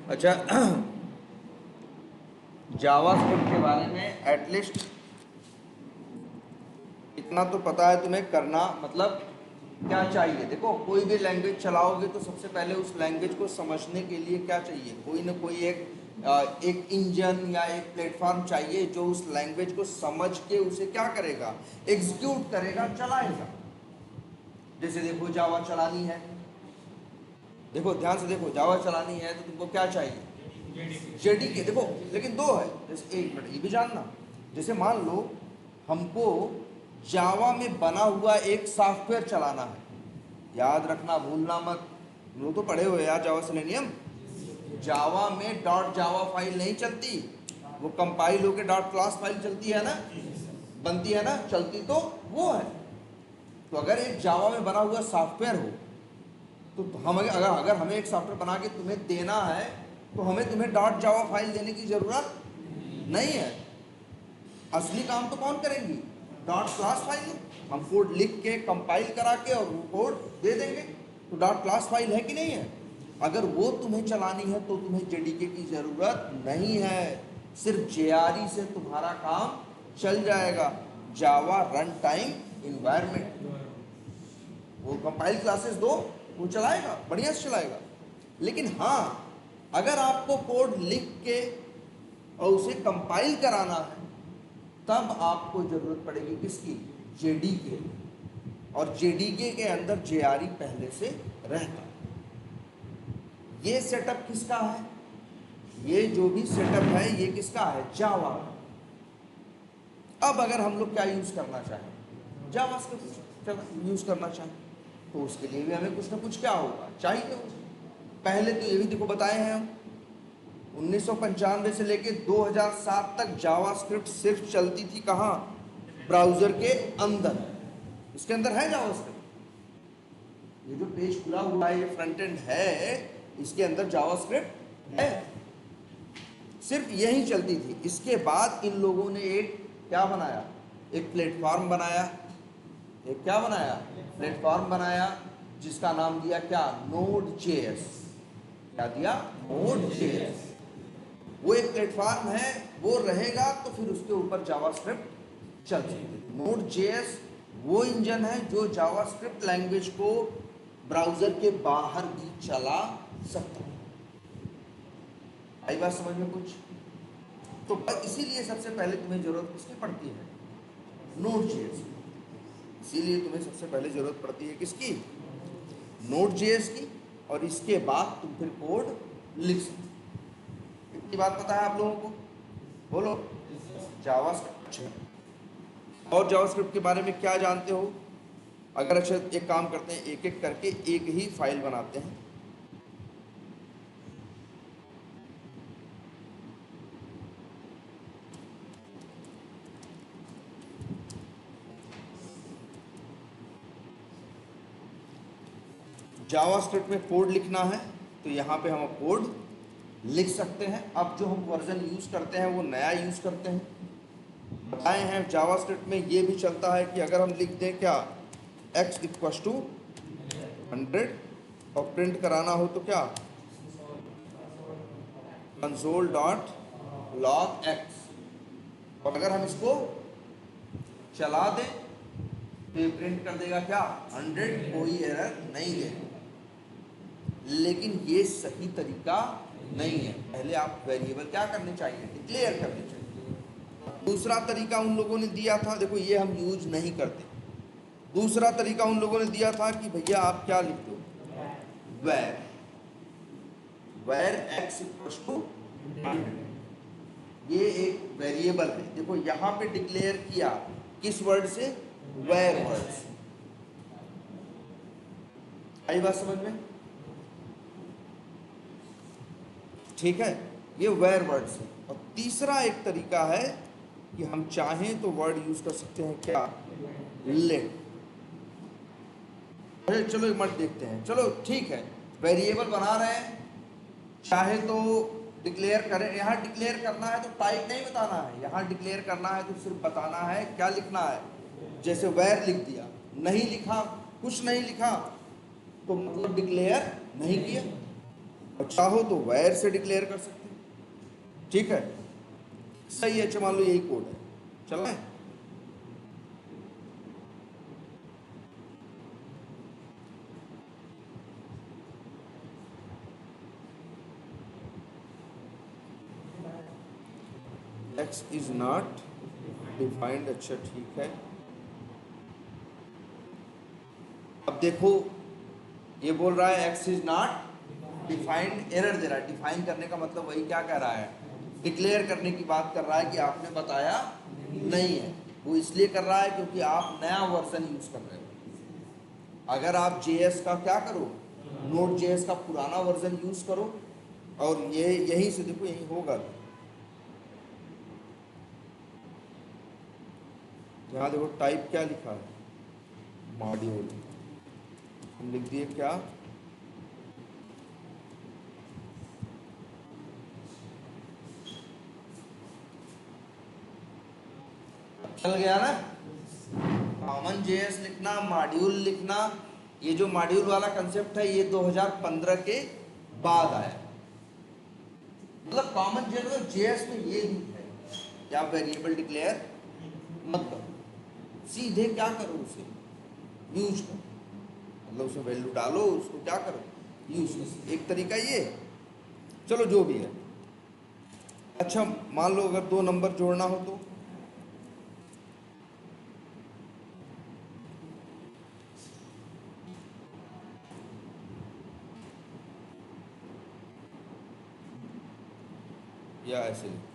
अच्छा, जावास्क्रिप्ट के बारे में एटलीस्ट इतना तो पता है तुम्हें करना, मतलब क्या चाहिए। देखो, कोई भी लैंग्वेज चलाओगे तो सबसे पहले उस लैंग्वेज को समझने के लिए क्या चाहिए, कोई ना कोई एक इंजन या एक प्लेटफॉर्म चाहिए जो उस लैंग्वेज को समझ के उसे क्या करेगा, एग्जीक्यूट करेगा, चलाएगा। जैसे देखो, जावा चलानी है, देखो ध्यान से देखो, जावा चलानी है तो तुमको क्या चाहिए, जेडीके। देखो लेकिन दो है, जैसे एक मिनट ये भी जानना, जैसे मान लो हमको जावा में बना हुआ एक सॉफ्टवेयर चलाना है, याद रखना, भूलना मत, लोग तो पढ़े हुए यार जावा सेलेनियम। जावा में डॉट जावा फाइल नहीं चलती, वो कंपाइल होकर डॉट क्लास फाइल चलती है ना, बनती है ना, चलती तो वो है। तो अगर एक जावा में बना हुआ सॉफ्टवेयर हो तो हम अगर हमें एक सॉफ्टवेयर बना के तुम्हें देना है तो हमें तुम्हें डॉट जावा फाइल देने की जरूरत नहीं है। असली काम तो कौन करेंगी, डॉट क्लास फाइल। हम कोड लिख के कंपाइल करा के और वो कोड दे देंगे, तो डॉट क्लास फाइल है कि नहीं है। अगर वो तुम्हें चलानी है तो तुम्हें जेडीके की जरूरत नहीं है, सिर्फ जेआरई से तुम्हारा काम चल जाएगा, जावा रन टाइम इन्वायरमेंट। वो कंपाइल क्लासेस दो, वो चलाएगा, बढ़िया से चलाएगा। लेकिन हाँ, अगर आपको कोड लिख के और उसे कंपाइल कराना है तब आपको जरूरत पड़ेगी किसकी, जेडीके। और जेडीके के अंदर जेआरई पहले से रहता है। ये सेटअप किसका है, ये जो भी सेटअप है ये किसका है, जावा। अब अगर हम लोग क्या यूज करना चाहें, जावास्क्रिप्ट यूज करना चाहें तो उसके लिए भी हमें कुछ ना कुछ क्या होगा, चाहिए होगा। पहले तो ये भी देखो बताए हैं हम, 1995 से लेके 2007 तक जावास्क्रिप्ट सिर्फ चलती थी कहाँ, ब्राउजर के अंदर। इसके अंदर है जावास्क्रिप्ट, ये जो पेज खुला हुआ है, ये फ्रंट एंड है, इसके अंदर जावास्क्रिप्ट है, सिर्फ यही चलती थी। इसके बाद इन लोगों ने एक क्या बनाया, एक प्लेटफॉर्म बनाया, एक क्या बनाया, प्लेटफॉर्म बनाया, जिसका नाम दिया क्या, नोड.js। क्या दिया, नोड.js। वो एक प्लेटफॉर्म है, वो रहेगा तो फिर उसके ऊपर जावास्क्रिप्ट चल सकती। नोड.js वो इंजन है जो जावास्क्रिप्ट लैंग्वेज को ब्राउजर के बाहर भी चला सकता है। आई बात समझ में कुछ। तो इसीलिए सबसे पहले तुम्हें जरूरत किसकी पड़ती है, नोड.js। इसीलिए तुम्हें सबसे पहले जरूरत पड़ती है किसकी, नोड.js की। और इसके बाद तुम फिर कोड लिख सकते। इतनी बात पता है आप लोगों को, बोलो। जावास्क्रिप्ट और जावास्क्रिप्ट के बारे में क्या जानते हो। अगर अच्छा एक काम करते हैं, एक एक करके एक ही फाइल बनाते हैं। जावास्क्रिप्ट में कोड लिखना है तो यहाँ पे हम कोड लिख सकते हैं। अब जो हम वर्जन यूज करते हैं वो नया यूज करते हैं, बताए हैं। जावास्क्रिप्ट में ये भी चलता है कि अगर हम लिख दें क्या, x इक्वस टू 100 और प्रिंट कराना हो तो क्या, कंसोल डॉट लॉग x। और अगर हम इसको चला दें तो ये प्रिंट कर देगा क्या, 100, कोई एरर नहीं देगा। लेकिन ये सही तरीका नहीं है। पहले आप वेरिएबल क्या करने चाहिए, डिक्लेयर करने चाहिए। दूसरा तरीका उन लोगों ने दिया था, देखो ये हम यूज नहीं करते। दूसरा तरीका उन लोगों ने दिया था कि भैया आप क्या लिख दो, वेर एक्स इक्वल्स टू 100। ये एक वेरिएबल है, देखो यहाँ पे डिक्लेयर किया किस वर्ड से, वेर वर्ड से। आई बात समझ में, ठीक है, ये वेर वर्ड से। और तीसरा एक तरीका है कि हम चाहें तो वर्ड यूज कर सकते हैं क्या, लेट। चलो एक मिनट देखते हैं, चलो ठीक है, वेरिएबल बना रहे हैं, चाहे तो डिक्लेयर करें। यहाँ डिक्लेयर करना है तो टाइप नहीं बताना है, यहाँ डिक्लेयर करना है तो सिर्फ बताना है क्या लिखना है। जैसे वेर लिख दिया, नहीं लिखा, कुछ नहीं लिखा, तो मतलब डिक्लेयर नहीं किया। और चाहो तो where से डिक्लेयर कर सकते हैं। ठीक है, सही है। अच्छा मान लो यही कोड है, चला है। x is not defined. अच्छा ठीक है, अब देखो ये बोल रहा है x is not defined, error दे रहा है। डिफाइन करने का मतलब वही क्या कह रहा है, डिक्लेयर करने की बात कर रहा है कि आपने बताया नहीं है। वो इसलिए कर रहा है क्योंकि आप नया वर्जन यूज कर रहे हो। अगर आप JS का क्या करो, Node.js का पुराना वर्जन यूज करो, और ये यहीं से देखो यहीं होगा। यहाँ देखो टाइप क्या लिखा है, मॉड्यूल। हम लिख दिए क्या, चल गया ना। कॉमन JS लिखना, मॉड्यूल लिखना, ये जो मॉड्यूल वाला कंसेप्ट है ये 2015 के बाद आया। मतलब कॉमन JS में ये भी है कि आप वेरिएबल डिक्लेयर मत करो, सीधे क्या करो उसे यूज करो। मतलब उसमें वैल्यू डालो, उसको क्या करो यूज करो। एक तरीका ये, चलो जो भी है। अच्छा मान लो अगर 2 नंबर जोड़ना हो तो या ऐसे लिखो।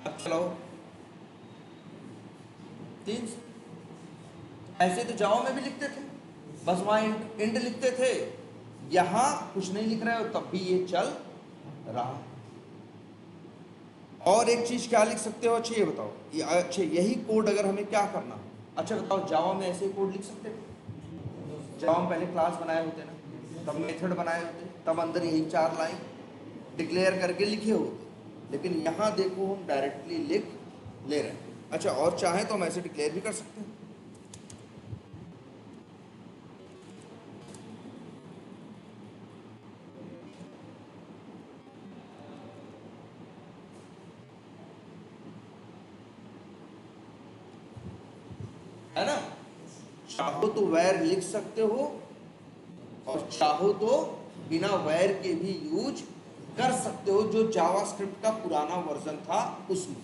अब चलाओ 3। ऐसे तो जावा में भी लिखते थे, बस वहां इंड लिखते थे। यहां कुछ नहीं लिख रहे हो तब भी ये चल रहा। और एक चीज क्या लिख सकते हो, अच्छा ये बताओ, ये अच्छा यही कोड अगर हमें क्या करना, अच्छा बताओ जावा में ऐसे कोड लिख सकते थे? जावा में पहले क्लास बनाए होते ना, तब मेथड बनाए होते, तब अंदर यही 4 लाइन डिक्लेयर करके लिखे होते। लेकिन यहाँ देखो हम डायरेक्टली लिख ले रहे हैं। अच्छा और चाहे तो हम ऐसे डिक्लेयर भी कर सकते हैं। है ना, चाहो तो वैर लिख सकते हो, और चाहो तो बिना वैर के भी यूज कर सकते हो, जो जावास्क्रिप्ट का पुराना वर्जन था उसमें।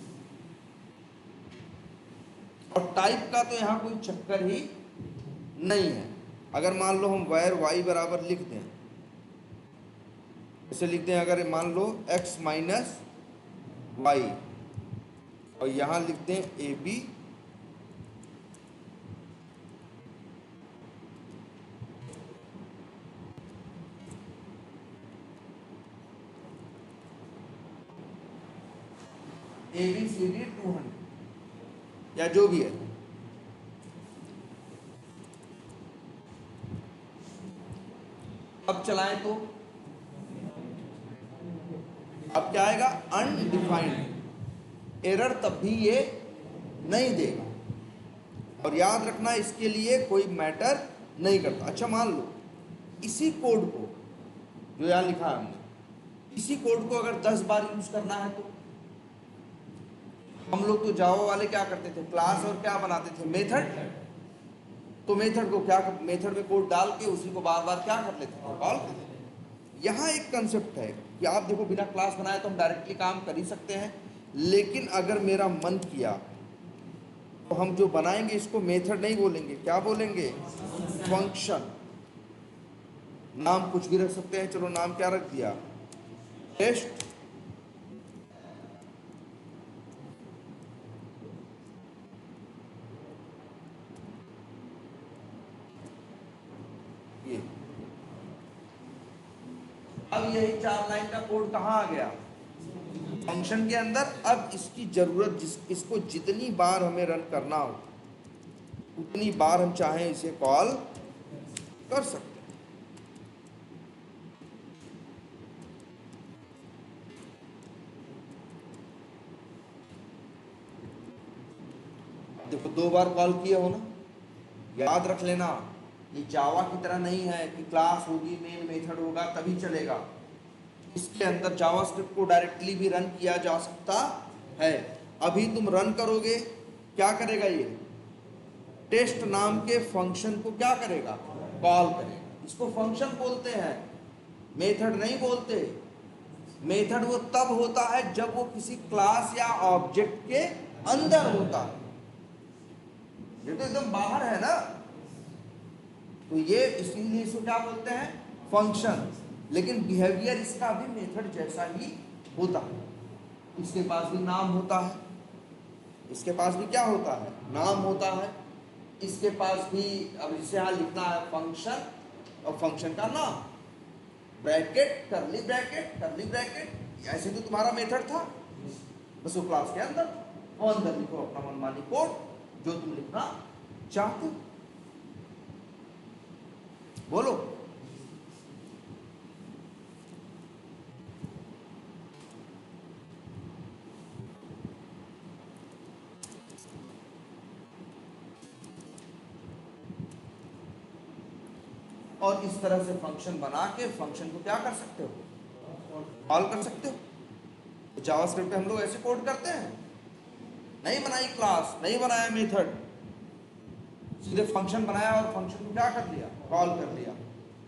और टाइप का तो यहाँ कोई चक्कर ही नहीं है। अगर मान लो हम वैर y बराबर लिख दें, इसे लिख दें अगर मान लो x माइनस वाई, और यहाँ लिख दें AB ABCD 200 या जो भी है। अब चलाएं तो अब क्या आएगा, अनडिफाइंड। एरर तब भी ये नहीं देगा। और याद रखना इसके लिए कोई मैटर नहीं करता। अच्छा मान लो इसी कोड को जो यहाँ लिखा है हमने, इसी कोड को अगर 10 बार यूज करना है तो हम लोग तो जावा वाले क्या करते थे, क्लास और क्या बनाते थे, मेथड। तो मेथड को क्या, मेथड में कोड डाल के उसी को बार बार क्या कर लेते थे, कॉल कर लेते थे। यहाँ एक कंसेप्ट है कि आप देखो बिना क्लास बनाए तो हम डायरेक्टली काम कर ही सकते हैं, लेकिन अगर मेरा मन किया तो हम जो बनाएंगे इसको मेथड नहीं बोलेंगे, क्या बोलेंगे, फंक्शन। नाम कुछ भी रख सकते हैं, चलो नाम क्या रख दिया, टेस्ट। ये अब यही 4 लाइन का कोड कहाँ आ गया, फंक्शन के अंदर। अब इसकी जरूरत, इसको जितनी बार हमें रन करना हो उतनी बार हम चाहें इसे कॉल कर सकते हैं। देखो 2 बार कॉल किए हो ना, याद रख लेना, ये जावा की तरह नहीं है कि क्लास होगी मेन मेथड होगा तभी चलेगा। इसके अंदर जावास्क्रिप्ट को डायरेक्टली भी रन किया जा सकता है। अभी तुम रन करोगे, क्या करेगा ये टेस्ट नाम के फंक्शन को क्या करेगा, कॉल करेगा। इसको फंक्शन बोलते हैं, मेथड नहीं बोलते। मेथड वो तब होता है जब वो किसी क्लास या ऑब्जेक्ट के अंदर होता है। ये तो एकदम बाहर है ना, तो ये इसीलिए इसको क्या बोलते हैं, फंक्शन। लेकिन बिहेवियर इसका भी मेथड जैसा ही होता है। इसके पास भी नाम होता है, इसके पास भी क्या होता है, नाम होता है। इसके पास भी, अब इसे यहाँ लिखना है फंक्शन, और फंक्शन का नाम, ब्रैकेट, करली ब्रैकेट, करली ब्रैकेट। ऐसे तो तुम्हारा मेथड था, बस वो क्लास के अंदर, और अंदर लिखो अपना मनमानी कोड जो तुम लिखना चाहते हो। बोलो। और इस तरह से फंक्शन बना के फंक्शन को क्या कर सकते हो, कॉल कर सकते हो। तो जावास्क्रिप्ट पे हम लोग ऐसे कोड करते हैं, नहीं बनाई क्लास, नहीं बनाया मेथड, सीधे फंक्शन बनाया और फंक्शन को क्या कर दिया, कॉल कर दिया।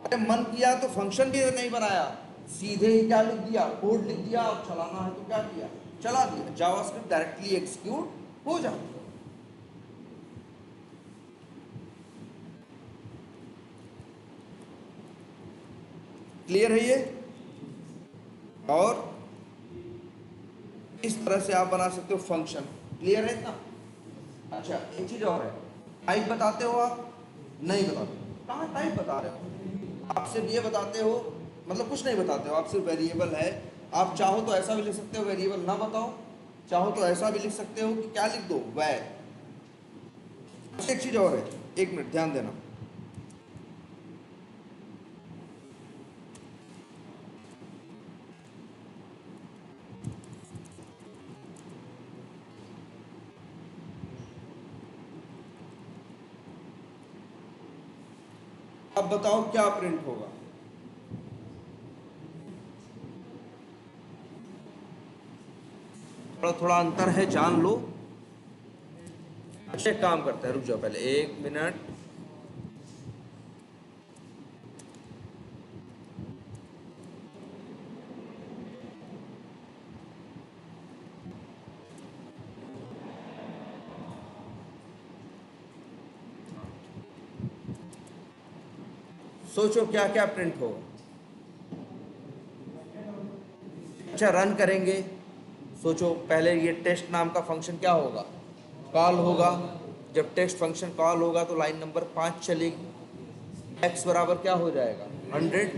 अरे मन किया तो फंक्शन भी नहीं बनाया, सीधे ही क्या लिख दिया, कोड लिख दिया, और चलाना है तो क्या किया, चला दिया। जावास्क्रिप्ट डायरेक्टली एग्जीक्यूट हो जाता है। क्लियर है ये। और इस तरह से आप बना सकते हो फंक्शन। क्लियर है इतना। अच्छा एक चीज और है, टाइप बताते हो आप, नहीं बताते, कहाँ टाइप बता रहे हो आप, सिर्फ ये बताते हो, मतलब कुछ नहीं बताते हो आप, सिर्फ वेरिएबल है। आप चाहो तो ऐसा भी लिख सकते हो वेरिएबल ना बताओ, चाहो तो ऐसा भी लिख सकते हो कि क्या लिख दो, वैर। एक चीज और है, एक मिनट ध्यान देना। अब बताओ क्या प्रिंट होगा, थोड़ा थोड़ा अंतर है, जान लो। अच्छा काम करते हैं, रुक जाओ पहले 1 मिनट। सोचो क्या क्या प्रिंट होगा। अच्छा रन करेंगे, सोचो पहले ये टेस्ट नाम का फंक्शन क्या होगा, कॉल होगा। जब टेक्स्ट फंक्शन कॉल होगा तो लाइन नंबर 5 चलेगी। x बराबर क्या हो जाएगा 100,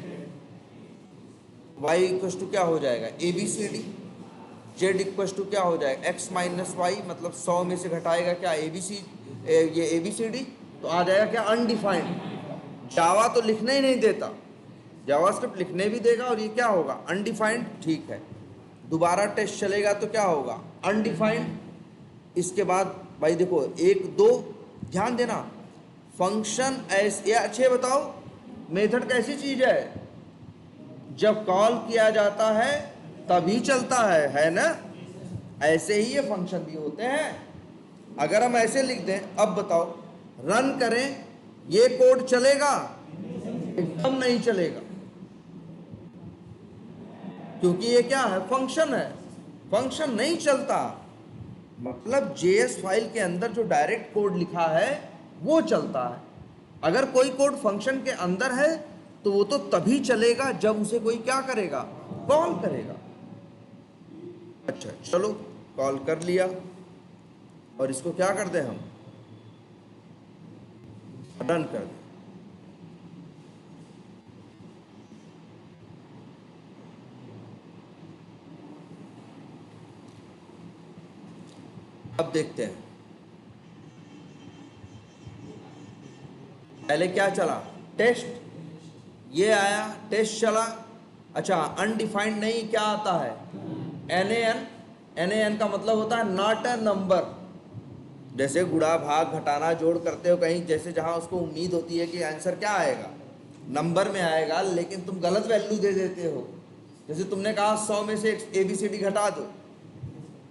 y इक्वल टू क्या हो जाएगा ABCD, z इक्वल टू क्या हो जाएगा x माइनस वाई, मतलब 100 में से घटाएगा क्या ये ABCD, तो आ जाएगा क्या अनडिफाइंड। जावा तो लिखने ही नहीं देता, जावास्क्रिप्ट लिखने भी देगा, और ये क्या होगा अनडिफाइंड। ठीक है, दोबारा टेस्ट चलेगा तो क्या होगा अनडिफाइंड। इसके बाद भाई देखो 1 2, ध्यान देना फंक्शन ऐसे, अच्छे बताओ मेथड कैसी चीज है, जब कॉल किया जाता है तभी चलता है ना। ऐसे ही ये फंक्शन भी होते हैं। अगर हम ऐसे लिख दें, अब बताओ रन करें, ये कोड चलेगा, एकदम नहीं चलेगा, क्योंकि ये क्या है, फंक्शन है, फंक्शन नहीं चलता। मतलब जेएस फाइल के अंदर जो डायरेक्ट कोड लिखा है वो चलता है। अगर कोई कोड फंक्शन के अंदर है तो वो तो तभी चलेगा जब उसे कोई क्या करेगा, कॉल करेगा। अच्छा चलो कॉल कर लिया, और इसको क्या कर दे हम, रन कर दे। अब देखते हैं, पहले क्या चला, टेस्ट, ये आया टेस्ट चला। अच्छा अनडिफाइंड नहीं, क्या आता है NaN, NaN का मतलब होता है नॉट अ नंबर। जैसे गुणा भाग घटाना जोड़ करते हो कहीं, जैसे जहाँ उसको उम्मीद होती है कि आंसर क्या आएगा, नंबर में आएगा, लेकिन तुम गलत वैल्यू दे देते हो। जैसे तुमने कहा 100 में से ABCD घटा दो।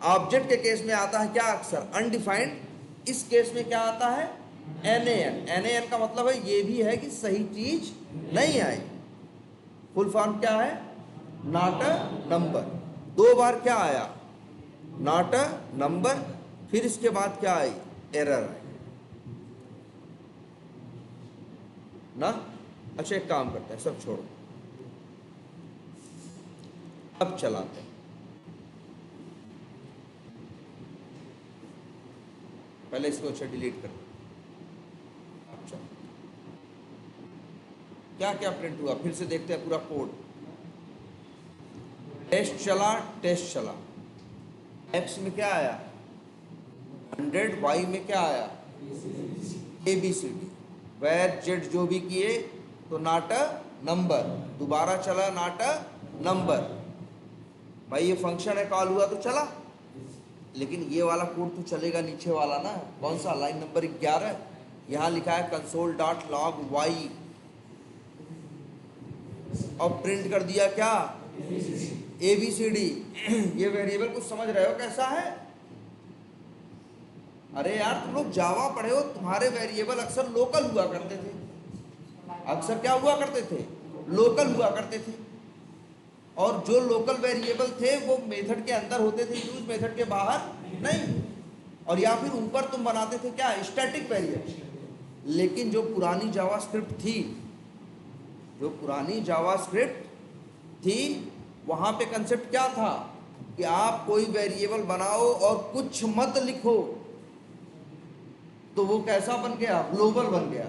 ऑब्जेक्ट के केस में आता है क्या अक्सर, अनडिफाइंड। इस केस में क्या आता है, NaN। NaN का मतलब है ये भी है कि सही चीज नहीं आई। फुल फॉर्म क्या है, नॉट अ नंबर। 2 बार क्या आया, नॉट अ नंबर, फिर इसके बाद क्या आई, एरर आई ना। अच्छा एक काम करते हैं, सब छोड़ो, अब चलाते हैं। पहले इसको अच्छा डिलीट कर। अच्छा क्या क्या प्रिंट हुआ, फिर से देखते हैं पूरा कोड। टेस्ट चला, टेस्ट चला, एक्स में क्या आया 100, वाई में क्या आया ABCD, वेर जेड जो भी किए तो नॉट अ नंबर, दोबारा चला नॉट अ नंबर। भाई ये फंक्शन है, कॉल हुआ तो चला, लेकिन ये वाला कोड तो चलेगा नीचे वाला ना, कौन सा, लाइन नंबर 11। यहाँ लिखा है console.log y, और प्रिंट कर दिया क्या ABCD। ये वेरिएबल कुछ समझ रहे हो कैसा है? अरे यार तुम लोग जावा पढ़े हो, तुम्हारे वेरिएबल अक्सर लोकल हुआ करते थे। अक्सर क्या हुआ करते थे, लोकल हुआ करते थे। और जो लोकल वेरिएबल थे वो मेथड के अंदर होते थे, यूज मेथड के बाहर नहीं। और या फिर ऊपर तुम बनाते थे क्या, स्टैटिक वेरिएबल। लेकिन जो पुरानी जावास्क्रिप्ट थी, जो पुरानी जावास्क्रिप्ट थी, वहां पे कंसेप्ट क्या था कि आप कोई वेरिएबल बनाओ और कुछ मत लिखो, तो वो कैसा बन गया, ग्लोबल बन गया।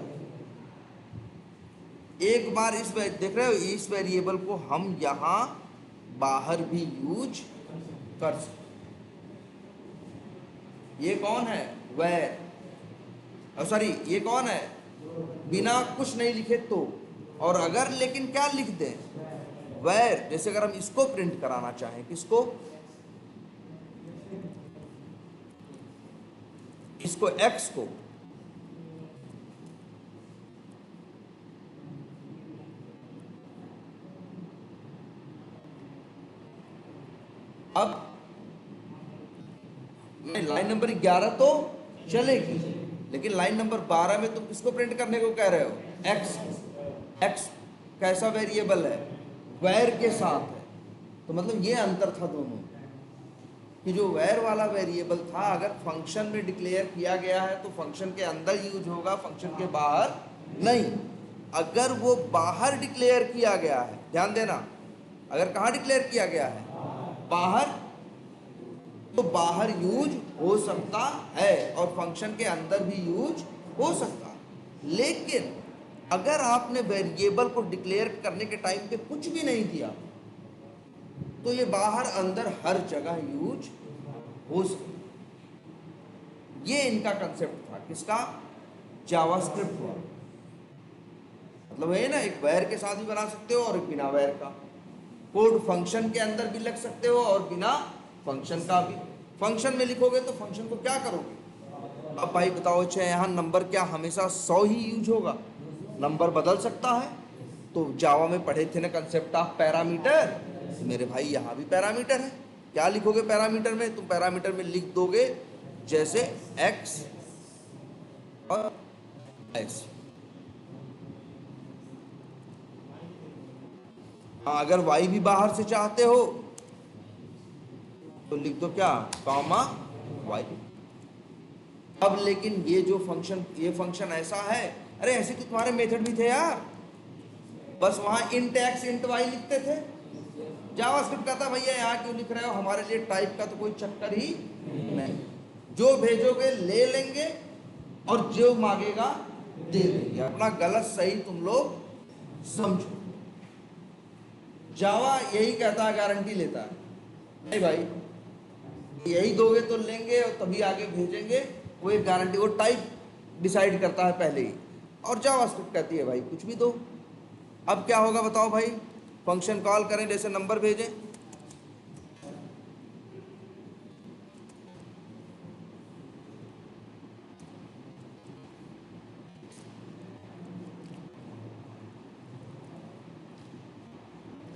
एक बार इस देख रहे हो, इस वेरिएबल को हम यहां बाहर भी यूज कर सकते। ये कौन है, वेर, सॉरी ये कौन है, बिना कुछ नहीं लिखे तो। और अगर लेकिन क्या लिख दें, वेर, जैसे अगर हम इसको प्रिंट कराना चाहें, किसको, इसको एक्स को, अब लाइन नंबर 11 तो चलेगी, लेकिन लाइन नंबर 12 में तुम किसको प्रिंट करने को कह रहे हो, एक्स। एक्स कैसा वेरिएबल है, वेर के साथ है। तो मतलब ये अंतर था दोनों कि जो वेर वाला वेरिएबल था, अगर फंक्शन में डिक्लेयर किया गया है तो फंक्शन के अंदर यूज होगा, फंक्शन के बाहर नहीं। अगर वो बाहर डिक्लेयर किया गया है, ध्यान देना, अगर कहाँ डिक्लेयर किया गया है, बाहर, तो बाहर यूज हो सकता है और फंक्शन के अंदर भी यूज हो सकता है। लेकिन अगर आपने वेरिएबल को डिक्लेयर करने के टाइम पे कुछ भी नहीं दिया, तो ये बाहर अंदर हर जगह यूज हो सकता। ये इनका कंसेप्ट था, किसका, जावास्क्रिप्ट का। मतलब है ना, एक वेर के साथ भी बना सकते हो और बिना वेर का। कोड फंक्शन के अंदर भी लिख सकते हो और बिना फंक्शन का भी। फंक्शन में लिखोगे तो फंक्शन को क्या करोगे। अब भाई बताओ, अच्छा यहाँ नंबर क्या हमेशा 100 ही यूज होगा, नंबर बदल सकता है। तो जावा में पढ़े थे ना कंसेप्ट ऑफ पैरामीटर, मेरे भाई यहाँ भी पैरामीटर है। क्या लिखोगे पैरामीटर में, तुम पैरामीटर में लिख दोगे जैसे x और x। अगर y भी बाहर से चाहते हो तो लिख दो क्या, कॉमा y। अब लेकिन ये जो फंक्शन, ये फंक्शन ऐसा है, अरे ऐसे तो तुम्हारे मेथड भी थे यार, बस वहां इंट एक्स इंट वाई लिखते थे। जावास्क्रिप्ट कहता भैया यहाँ क्यों लिख रहे हो, हमारे लिए टाइप का तो कोई चक्कर ही नहीं, जो भेजोगे ले लेंगे और जो मांगेगा दे देंगे। अपना गलत सही तुम लोग समझो। जावा यही कहता है, गारंटी लेता है, नहीं भाई यही दोगे तो लेंगे और तभी आगे भेजेंगे, वो एक गारंटी, वो टाइप डिसाइड करता है पहले ही। और जावास्क्रिप्ट कहती है भाई कुछ भी दो। अब क्या होगा बताओ भाई, फंक्शन कॉल करें, जैसे नंबर भेजें,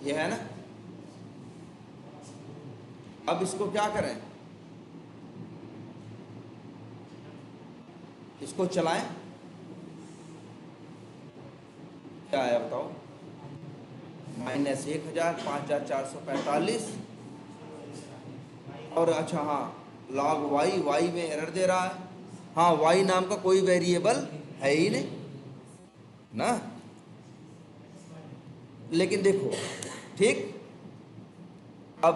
ये है ना। अब इसको क्या करें, इसको चलाएं, क्या आया बताओ, -1000, 5445 और अच्छा हाँ log y में एरर दे रहा है। हाँ y नाम का कोई वेरिएबल है ही नहीं ना। लेकिन देखो ठीक, अब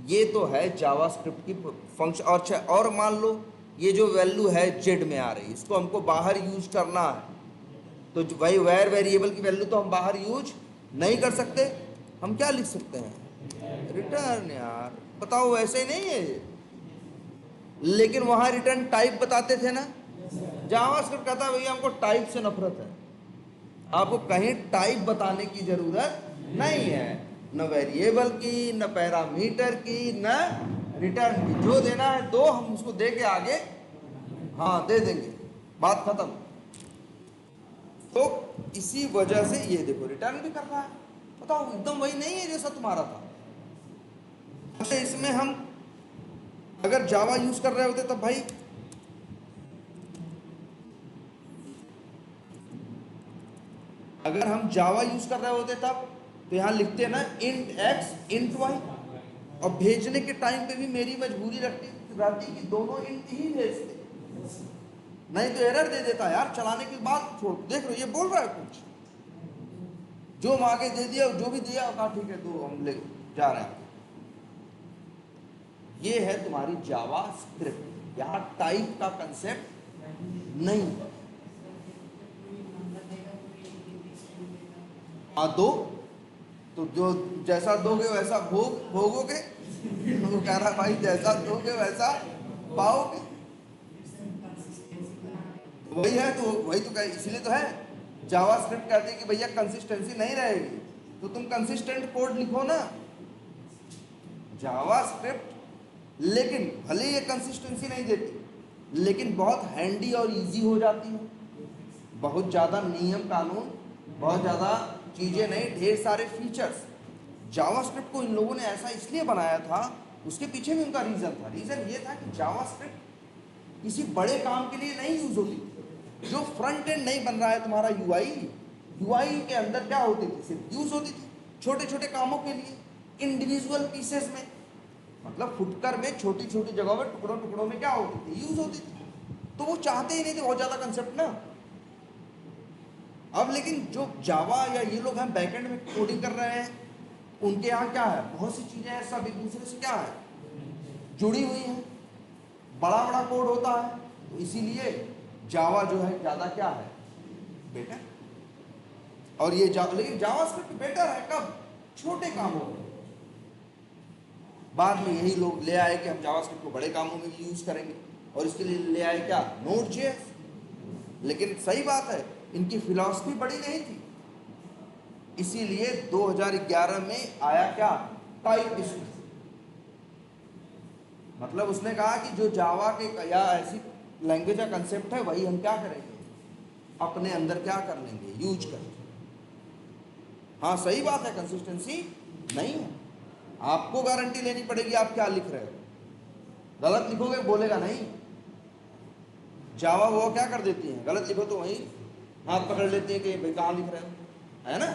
ये तो है जावास्क्रिप्ट की फंक्शन। और मान लो ये जो वैल्यू है जेड में आ रही, इसको हमको बाहर यूज करना है, तो भाई वेर वेरिएबल की वैल्यू तो हम बाहर यूज नहीं कर सकते। हम क्या लिख सकते हैं, रिटर्न। यार बताओ वैसे नहीं है, लेकिन वहां रिटर्न टाइप बताते थे ना। जावास्क्रिप्ट कहता है भैया हमको टाइप से नफरत है, आपको कहीं टाइप बताने की जरूरत नहीं है, न वेरिएबल की, न पैरामीटर की, न रिटर्न की। जो देना है दो, हम उसको दे के आगे हाँ दे देंगे, बात खत्म। तो इसी वजह से ये देखो रिटर्न भी कर रहा है। बताओ एकदम वही नहीं है जैसा तुम्हारा था। अच्छा इसमें हम अगर जावा यूज कर रहे होते तब भाई अगर हम जावा यूज कर रहे होते तब तो यहां लिखते ना इंट x इंट y, और भेजने के टाइम पे भी मेरी मजबूरी रहती कि दोनों इंट ही भेजते, नहीं तो एरर दे देता यार। चलाने के बाद छोड़, देख लो ये बोल रहा है कुछ, जो मांगे दे दिया, जो भी दिया कहा ठीक है दो, हम ले जा रहे हैं। ये है तुम्हारी जावा स्क्रिप्ट, यहां टाइप का कंसेप्ट नहीं। हाँ दो, तो जो जैसा दोगे वैसा भोगोगे। तो कह रहा भाई जैसा दोगे वैसा पाओगे, वही है। तो वही तो कह, इसलिए तो है जावास्क्रिप्ट कहते हैं कि भैया कंसिस्टेंसी नहीं रहेगी, तो तुम कंसिस्टेंट कोड लिखो ना जावास्क्रिप्ट। लेकिन भले ये कंसिस्टेंसी नहीं देती, लेकिन बहुत हैंडी और इजी हो जाती है। बहुत ज़्यादा नियम कानून, बहुत ज़्यादा चीज़ें नहीं, ढेर सारे फीचर्स। जावास्क्रिप्ट को इन लोगों ने ऐसा इसलिए बनाया था, उसके पीछे भी उनका रीज़न था। रीज़न ये था कि जावास्क्रिप्ट किसी बड़े काम के लिए नहीं यूज़ होती। जो फ्रंट एंड नहीं बन रहा है तुम्हारा यूआई के अंदर क्या होती थी, सिर्फ यूज़ होती थी छोटे छोटे कामों के लिए, इंडिविजुअल पीसेस में, मतलब फुटकर में छोटी छोटी जगहों में टुकड़ों टुकड़ों में क्या होती थी, यूज़ होती थी। तो वो चाहते ही नहीं थे बहुत ज़्यादा कंसेप्ट ना। अब लेकिन जो जावा या ये लोग हैं बैकएंड में कोडिंग कर रहे हैं, उनके यहाँ क्या है, बहुत सी चीज़ें हैं सब एक दूसरे से क्या है जुड़ी हुई हैं, बड़ा बड़ा कोड होता है। तो इसीलिए जावा जो है ज़्यादा क्या है, बेटर। और ये लेकिन जावास्क्रिप्ट बेटर है कब, छोटे कामों में। बाद में यही लोग ले आए कि हम जावास्क्रिप्ट को बड़े कामों में भी यूज़ करेंगे, और इसके लिए ले आए क्या, नोड.जेएस। लेकिन सही बात है, इनकी फिलॉसफी बड़ी नहीं थी, इसीलिए 2011 में आया क्या, टाइपस्क्रिप्ट। मतलब उसने कहा कि जो जावा के या ऐसी लैंग्वेज का कंसेप्ट है वही हम क्या करेंगे, अपने अंदर क्या कर लेंगे, यूज कर। हाँ सही बात है, कंसिस्टेंसी नहीं है, आपको गारंटी लेनी पड़ेगी आप क्या लिख रहे हो। गलत लिखोगे बोलेगा नहीं। जावा वो क्या कर देती है, गलत लिखो तो वही हाथ पकड़ लेती है कि भाई कहाँ लिख रहे हो, है ना।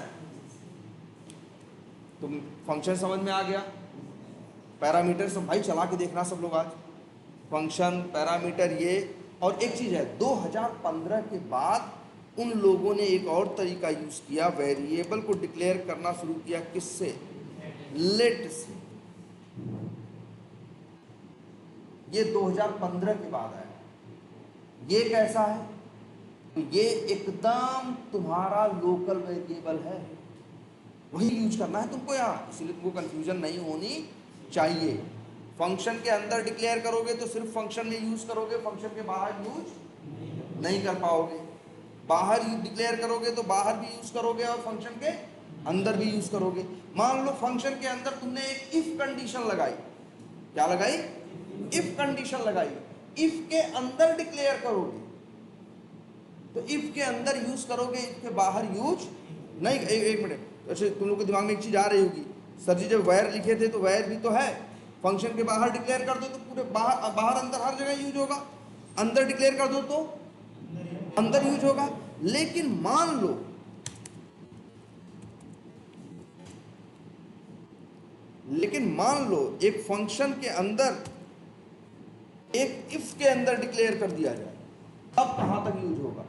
तुम फंक्शन समझ में आ गया, पैरामीटर सब भाई चला के देखना सब लोग आज, फंक्शन पैरामीटर ये। और एक चीज़ है, 2015 के बाद उन लोगों ने एक और तरीका यूज़ किया, वेरिएबल को डिक्लेयर करना शुरू किया, किससे, लेट से। ये 2015 के बाद आया। ये कैसा है, तो ये एकदम तुम्हारा लोकल वेरिएबल है, वही यूज करना है तुमको यहाँ, इसलिए तुमको कंफ्यूजन नहीं होनी चाहिए। फंक्शन के अंदर डिक्लेयर करोगे तो सिर्फ फंक्शन में यूज करोगे, फंक्शन के बाहर यूज नहीं कर पाओगे। बाहर डिक्लेयर करोगे तो बाहर भी यूज करोगे और फंक्शन के अंदर भी यूज करोगे। मान लो फंक्शन के अंदर तुमने एक इफ कंडीशन लगाई, क्या लगाई, इफ कंडीशन लगाई, इफ के अंदर डिक्लेयर करोगे तो इफ के अंदर यूज करोगे, इफ के बाहर यूज नहीं। एक मिनट, अच्छा तुम लोग के दिमाग में एक चीज आ रही होगी, सर जी जब वायर लिखे थे तो वायर भी तो है, फंक्शन के बाहर डिक्लेयर कर दो तो पूरे बाहर बाहर अंदर हर जगह यूज होगा, अंदर डिक्लेयर कर दो तो अंदर यूज होगा। लेकिन मान लो एक फंक्शन के अंदर एक इफ के अंदर डिक्लेयर कर दिया जाए, अब कहां तक यूज होगा?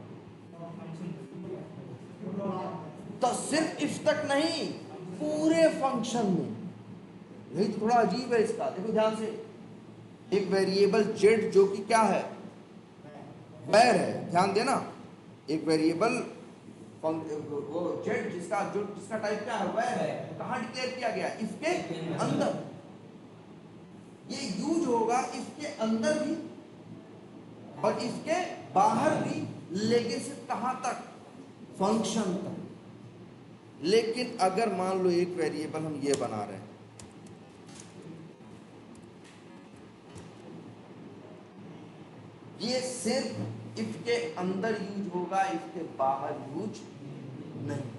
तो सिर्फ इफ तक नहीं, पूरे फंक्शन में। यही तो थोड़ा अजीब है इसका। देखो ध्यान से, एक वेरिएबल जेड जो कि क्या है, वायर है, ध्यान देना, एक वेरिएबल वो जेड जिसका टाइप क्या है, वायर है, कहां डिक्लेयर किया गया? इफ के अंदर। ये यूज होगा इसके अंदर भी और इसके बाहर भी, लेकिन सिर्फ कहां तक? फंक्शन तक। लेकिन अगर मान लो एक वेरिएबल हम ये बना रहे हैं, ये सिर्फ इफ के अंदर यूज होगा, इफ के बाहर यूज नहीं।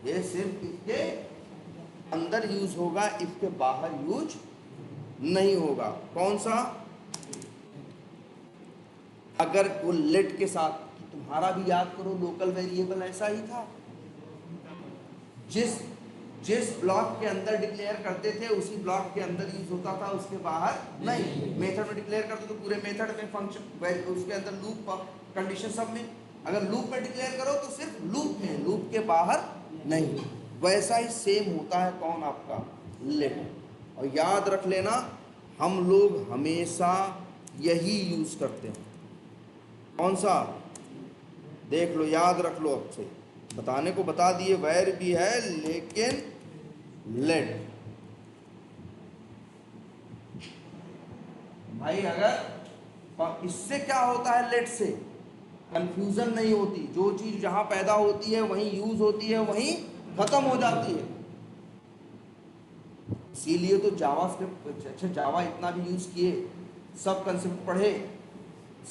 ये सिर्फ इफ के अंदर यूज होगा, इफ के बाहर यूज नहीं होगा। कौन सा? अगर वो लेट के साथ, तुम्हारा भी याद करो लोकल वेरिएबल ऐसा ही था, जिस ब्लॉक के अंदर डिक्लेयर करते थे उसी ब्लॉक के अंदर यूज होता था, उसके बाहर नहीं। मेथड में डिक्लेयर करते तो पूरे मेथड में, फंक्शन उसके अंदर लूप कंडीशन सब में। अगर लूप में डिक्लेयर करो तो सिर्फ लूप में, लूप के बाहर नहीं। वैसा ही सेम होता है कौन? आपका लेट। और याद रख लेना, हम लोग हमेशा यही यूज करते हैं। कौन सा? देख लो, याद रख लो। अब से बताने को बता दिए, वायर भी है लेकिन लेट। भाई अगर इससे क्या होता है, लेट से कंफ्यूजन नहीं होती। जो चीज जहां पैदा होती है वहीं यूज होती है, वहीं खत्म हो जाती है। इसीलिए तो जावा स्क्रिप्ट, अच्छा जावा इतना भी यूज किए, सब कंसेप्ट पढ़े,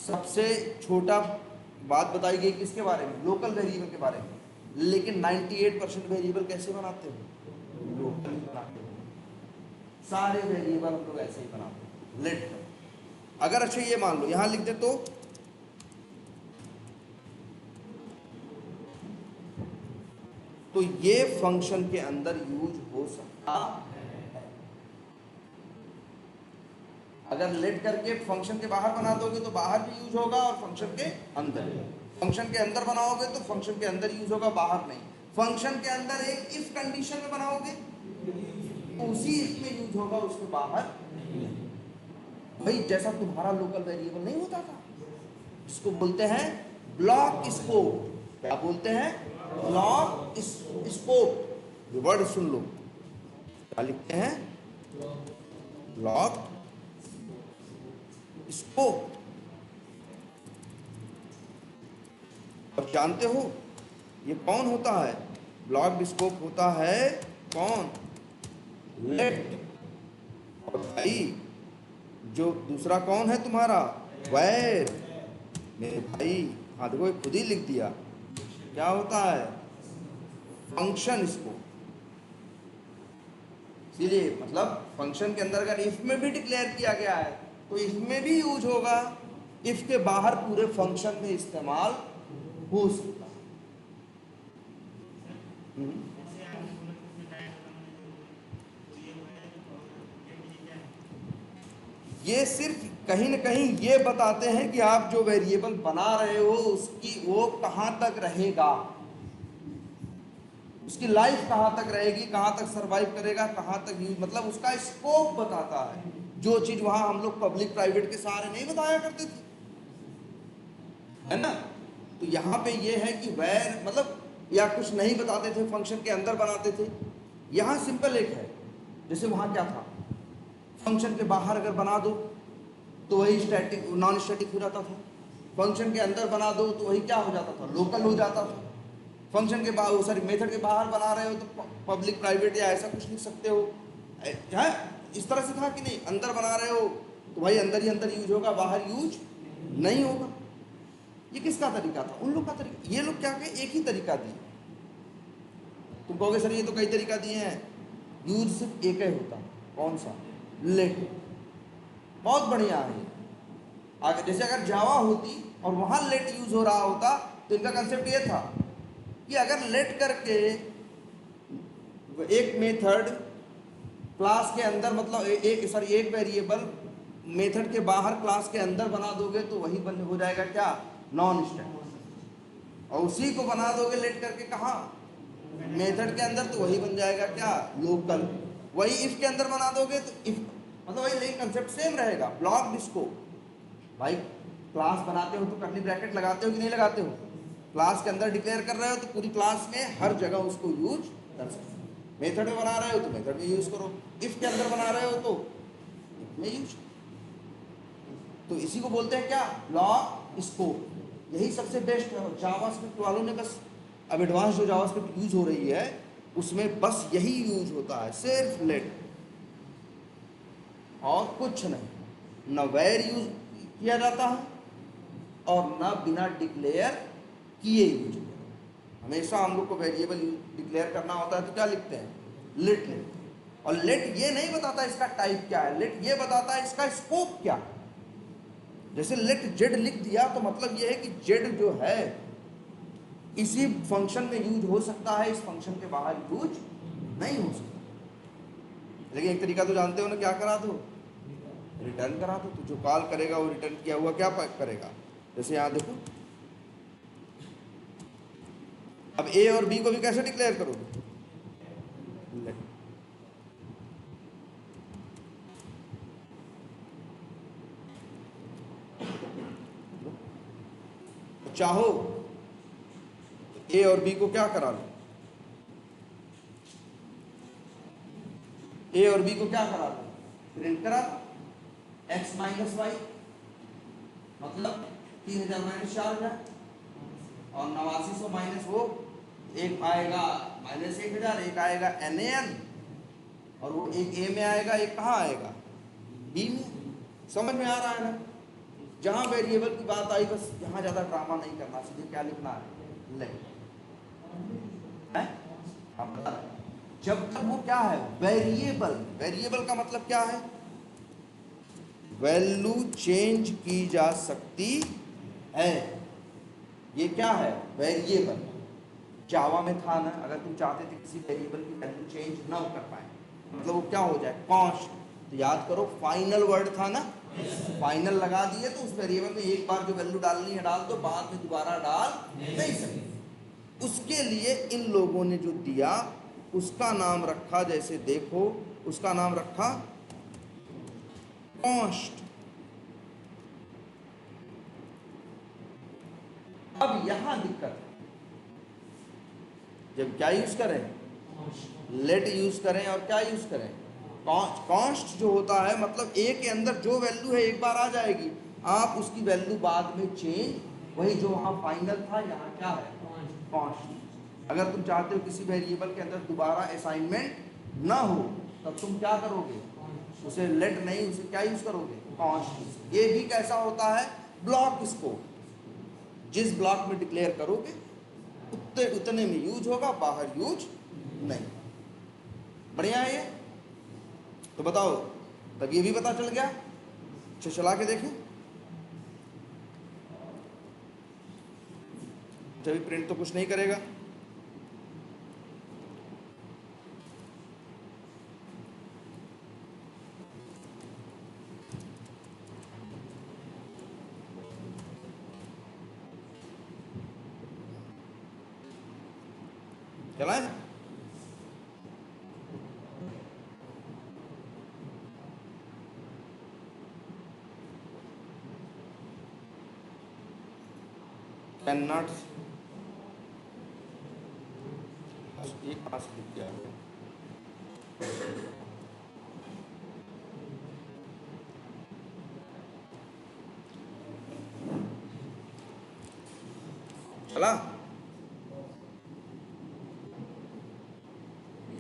सबसे छोटा बात बताई गई किसके बारे में? लोकल वेरिएबल के बारे में। लेकिन 98% वेरिएबल कैसे बनाते हो? लोकल बनाते हो। सारे वेरिएबल हम लोग ऐसे ही बनाते हैं, लेट। अगर अच्छा ये मान लो यहां लिख दे तो ये फंक्शन के अंदर यूज हो सकता है। अगर लेट करके फंक्शन के बाहर बना दोगे तो बाहर भी यूज होगा और फंक्शन के अंदर। फंक्शन के अंदर बनाओगे तो फंक्शन के अंदर यूज होगा, बाहर नहीं। फंक्शन के अंदर एक इफ कंडीशन में बनाओगे तो उसी इफ में यूज होगा, उसके बाहर नहीं। भाई जैसा तुम्हारा लोकल वेरिएबल नहीं होता था, इसको बोलते हैं ब्लॉक स्कोप। क्या बोलते हैं? Block scope. ये वर्ड सुन लो, क्या लिखते हैं? Block scope. और जानते हो ये कौन होता है? ब्लॉक स्कोप होता है कौन? लेट। और भाई जो दूसरा कौन है तुम्हारा? वायर। मेरे भाई हाँ देखो, खुद ही लिख दिया। क्या होता है? Function scope. इसीलिए मतलब फंक्शन के अंदर अगर इफ में भी डिक्लेयर किया गया है तो इफ में भी यूज होगा, इफ के बाहर पूरे फंक्शन में इस्तेमाल हो सकता है। ये सिर्फ कहीं न कहीं ये बताते हैं कि आप जो वेरिएबल बना रहे हो उसकी वो कहां तक रहेगा, उसकी लाइफ कहां तक रहेगी, कहां तक सरवाइव करेगा, कहां तक यूज, मतलब उसका स्कोप बताता है। जो चीज वहां हम लोग पब्लिक प्राइवेट के सहारे नहीं बताया करते थे, है ना। तो यहाँ पे ये है कि वेर मतलब, या कुछ नहीं बताते थे, फंक्शन के अंदर बनाते थे। यहाँ सिंपल एक है, जैसे वहां क्या था, फंक्शन के बाहर अगर बना दो तो वही स्टैटिक नॉन स्टैटिक हो जाता था। फंक्शन के अंदर बना दो तो वही क्या हो जाता था? लोकल हो जाता था। फंक्शन के बाहर, सॉरी मेथड के बाहर बना रहे हो तो पब्लिक प्राइवेट या ऐसा कुछ लिख सकते हो, है इस तरह से था कि नहीं। अंदर बना रहे हो तो भाई अंदर ही अंदर यूज होगा, बाहर यूज नहीं होगा। ये किसका तरीका था? उन लोग का तरीका। ये लोग क्या कहे, एक ही तरीका दिए। तुम कहोगे सर ये तो कई तरीका दिए हैं, यूज सिर्फ एक ही होता है, कौन सा? लेट। बहुत बढ़िया है। आगे जैसे अगर जावा होती और वहां लेट यूज हो रहा होता तो इनका कंसेप्ट ये था कि अगर लेट करके एक मेथड क्लास के अंदर, मतलब एक वेरिएबल मेथड के बाहर क्लास के अंदर बना दोगे तो वही बन हो जाएगा क्या? Non static. और उसी को बना दोगे लेट करके कहाँ? मेथड के अंदर, तो वही बन जाएगा क्या? लोकल। वही इफ के अंदर बना दोगे तो इफ, मतलब वही लेकिन कंसेप्ट सेम रहेगा। ब्लॉक स्कोप भाई, क्लास बनाते हो तो कर्ली ब्रैकेट लगाते हो कि नहीं लगाते हो? क्लास के अंदर डिक्लेयर कर रहे हो तो पूरी क्लास में हर जगह उसको यूज कर सकते हो। मेथड में बना रहे हो तो मेथड में यूज करो, इफ के अंदर बना रहे हो तो इफ में यूज। तो इसी को बोलते हैं क्या? Block scope. यही सबसे बेस्ट है। जावास्क्रिप्ट वालों ने बस, अब एडवांस जो जावास्क्रिप्ट यूज हो रही है उसमें बस यही यूज होता है, सिर्फ लेट और कुछ नहीं। न वेर यूज किया जाता है और न बिना डिक्लेयर किए यूज। हमेशा हम लोग को वेरिएबल डिक्लेयर करना होता है तो क्या लिखते हैं? लेट लिखते हैं। और लेट ये नहीं बताता इसका टाइप क्या है, लेट ये बताता है इसका स्कोप क्या है। जैसे लेट जेड लिख दिया तो मतलब ये है कि जेड जो है इसी फंक्शन में यूज हो सकता है, इस फंक्शन के बाहर यूज नहीं हो सकता। लेकिन एक तरीका तो जानते हो ना, क्या करा दो? रिटर्न करा दो। तो जो कॉल करेगा वो रिटर्न किया हुआ क्या करेगा? जैसे यहां देखो, अब ए और बी को भी कैसे डिक्लेयर करोगे? लेट। चाहो तो ए और बी को क्या करा लो? ए और बी को क्या करा लो? प्रिंट करा लो। x माइनस वाई मतलब 3000 माइनस 4000 और 8900 माइनस वो एक आएगा माइनस 1000, एक आएगा NaN और वो एक ए में आएगा, एक कहाँ आएगा? बी में। समझ में आ रहा है ना? जहां वेरिएबल की बात आई बस यहाँ ज्यादा ड्रामा नहीं करना, सीधे क्या लिखना है? लेट। जब तक वो क्या है? वेरिएबल। वेरिएबल का मतलब क्या है? वैल्यू चेंज की जा सकती है। ये क्या है? वेरिएबल। जावा में था ना, अगर तुम चाहते थे किसी वेरिएबल की वैल्यू चेंज ना कर पाए, मतलब वो क्या हो जाए? कॉन्स्ट। तो याद करो फाइनल वर्ड था ना, फाइनल लगा दिए तो उस वेरिएबल में एक बार जो वैल्यू डालनी है डाल दो, बाद में दोबारा डाल नहीं सकते। उसके लिए इन लोगों ने जो दिया उसका नाम रखा, जैसे देखो उसका नाम रखा कॉन्स्ट। अब यहां दिक्कत है, जब क्या यूज करें? लेट यूज करें और क्या यूज करें? कॉन्स्ट जो होता है मतलब ए के अंदर जो वैल्यू है एक बार आ जाएगी, आप उसकी वैल्यू बाद में चेंज, वही जो वहां फाइनल था यहाँ क्या है? कॉन्स्ट। अगर तुम चाहते हो किसी वेरिएबल के अंदर दोबारा असाइनमेंट ना हो तब तुम क्या करोगे? उसे लेट नहीं, उसे क्या यूज करोगे? कॉन्स्ट। ये भी कैसा होता है? Block scope. जिस ब्लॉक में डिक्लेयर करोगे उतने में यूज होगा, बाहर यूज नहीं। बढ़िया है ये। तो बताओ, तब ये भी पता चल गया। अच्छा चला के देखें। जब प्रिंट तो कुछ नहीं करेगा। चला है? cannot एक पास लिख दिया है। चला?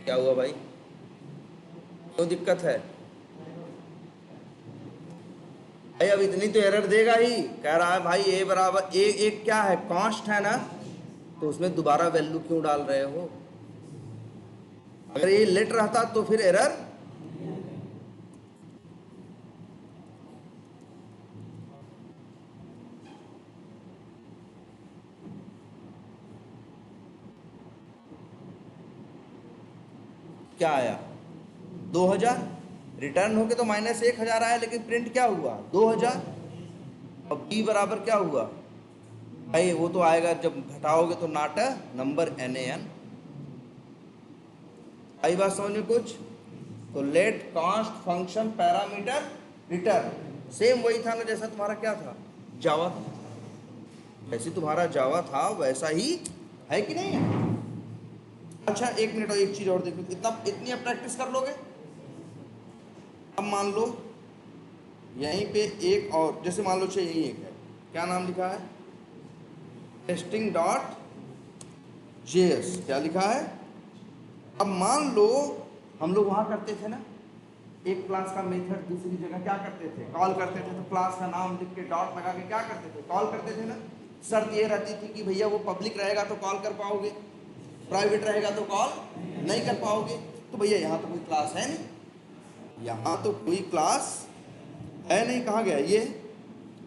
क्या हुआ भाई? क्यों दिक्कत है? भाई अब इतनी तो एरर देगा ही। कह रहा है भाई ए बराबर एक क्या है? कॉन्स्ट है ना, तो उसमें दोबारा वैल्यू क्यों डाल रहे हो? अगर ये लेट रहता तो फिर एरर क्या आया 2000, रिटर्न होके तो -1000 आया, लेकिन प्रिंट क्या हुआ 2000। अब बी बराबर क्या हुआ भाई, वो तो आएगा जब घटाओगे तो नॉट अ नंबर NaN। आई बात समझ में कुछ? तो let const function parameter return same वही था ना जैसा तुम्हारा क्या था जावा था, जैसे तुम्हारा जावा था वैसा ही है कि नहीं है। अच्छा एक मिनट और एक चीज और देखो, इतनी अब प्रैक्टिस कर लोगे। अब मान लो यहीं पे एक और, जैसे मान लो यही एक है, क्या नाम लिखा है testing.js, क्या लिखा है। अब मान लो हम लोग वहां करते थे ना, एक क्लास का मेथड दूसरी जगह क्या करते थे कॉल करते थे, तो क्लास का नाम लिख के डॉट लगा के क्या करते थे कॉल करते थे ना। शर्त ये रहती थी कि भैया वो पब्लिक रहेगा तो कॉल कर पाओगे, प्राइवेट रहेगा तो कॉल नहीं कर पाओगे। तो भैया यहाँ तो कोई क्लास है नहीं, यहाँ तो कोई क्लास है नहीं, कहाँ गया ये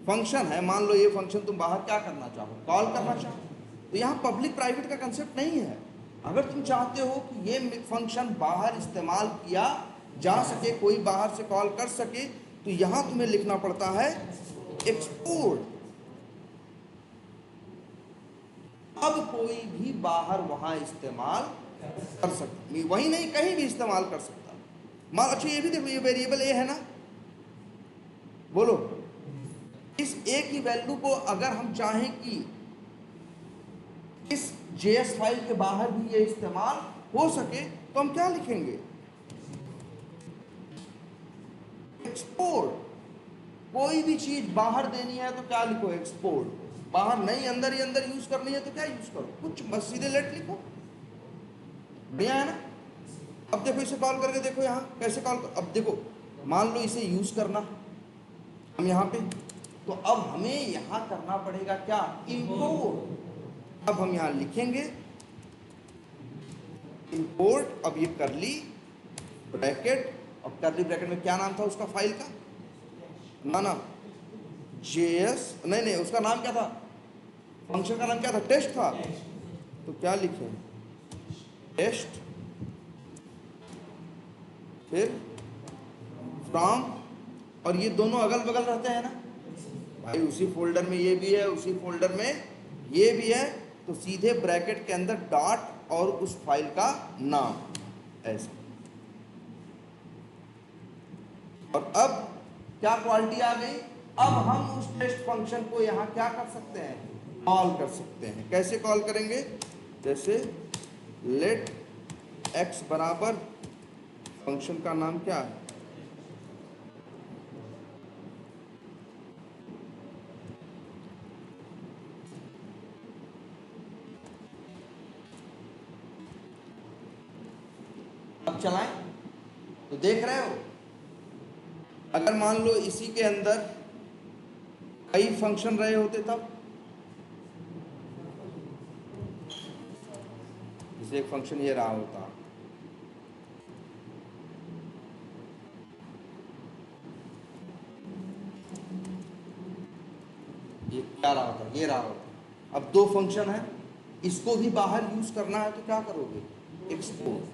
फंक्शन है। मान लो ये फंक्शन तुम बाहर क्या करना चाहो कॉल करना चाहो, तो यहाँ पब्लिक प्राइवेट का कंसेप्ट नहीं है। अगर तुम चाहते हो कि ये फंक्शन बाहर इस्तेमाल किया जा सके, कोई बाहर से कॉल कर सके, तो यहाँ तुम्हें लिखना पड़ता है एक्सपोर्ट। अब कोई भी बाहर वहां इस्तेमाल कर सकता, वही नहीं कहीं भी इस्तेमाल कर सकता। मान अच्छा ये भी देखो, ये वेरिएबल ए है ना, बोलो इस ए की वैल्यू को अगर हम चाहें कि इस JS फाइल के बाहर भी ये इस्तेमाल हो सके, तो हम क्या लिखेंगे एक्सपोर्ट। कोई भी चीज बाहर देनी है तो क्या लिखो एक्सपोर्ट, बाहर नहीं अंदर ही अंदर यूज करनी है तो क्या यूज करो कुछ, बस सीधे लेट लिखो, बढ़िया है ना। अब देखो इसे कॉल करके देखो यहाँ कैसे कॉल कर, अब देखो मान लो इसे यूज करना हम यहाँ पे, तो अब हमें यहाँ करना पड़ेगा क्या इंपोर्ट। अब हम यहाँ लिखेंगे इंपोर्ट, अब ये करली ब्रैकेट, अब करली ब्रैकेट में क्या नाम था उसका फाइल का ना JS, नहीं उसका नाम क्या था, फंक्शन का नाम क्या था टेस्ट था, तो क्या लिखे टेस्ट, फिर फ्रॉम, और ये दोनों अगल बगल रहते हैं ना भाई, उसी फोल्डर में ये भी है उसी फोल्डर में ये भी है, तो सीधे ब्रैकेट के अंदर डॉट और उस फाइल का नाम ऐसे। और अब क्या क्वालिटी आ गई, अब हम उस टेस्ट फंक्शन को यहाँ क्या कर सकते हैं कॉल कर सकते हैं। कैसे कॉल करेंगे, जैसे लेट x बराबर फंक्शन का नाम क्या है अब चलाएं तो देख रहे हो, अगर मान लो इसी के अंदर कई फंक्शन रहे होते तब, जैसे एक फंक्शन ये रहा होता, ये क्या रहा होता ये रहा होता, अब दो फंक्शन है, इसको भी बाहर यूज करना है तो क्या करोगे एक्सपोर्ट,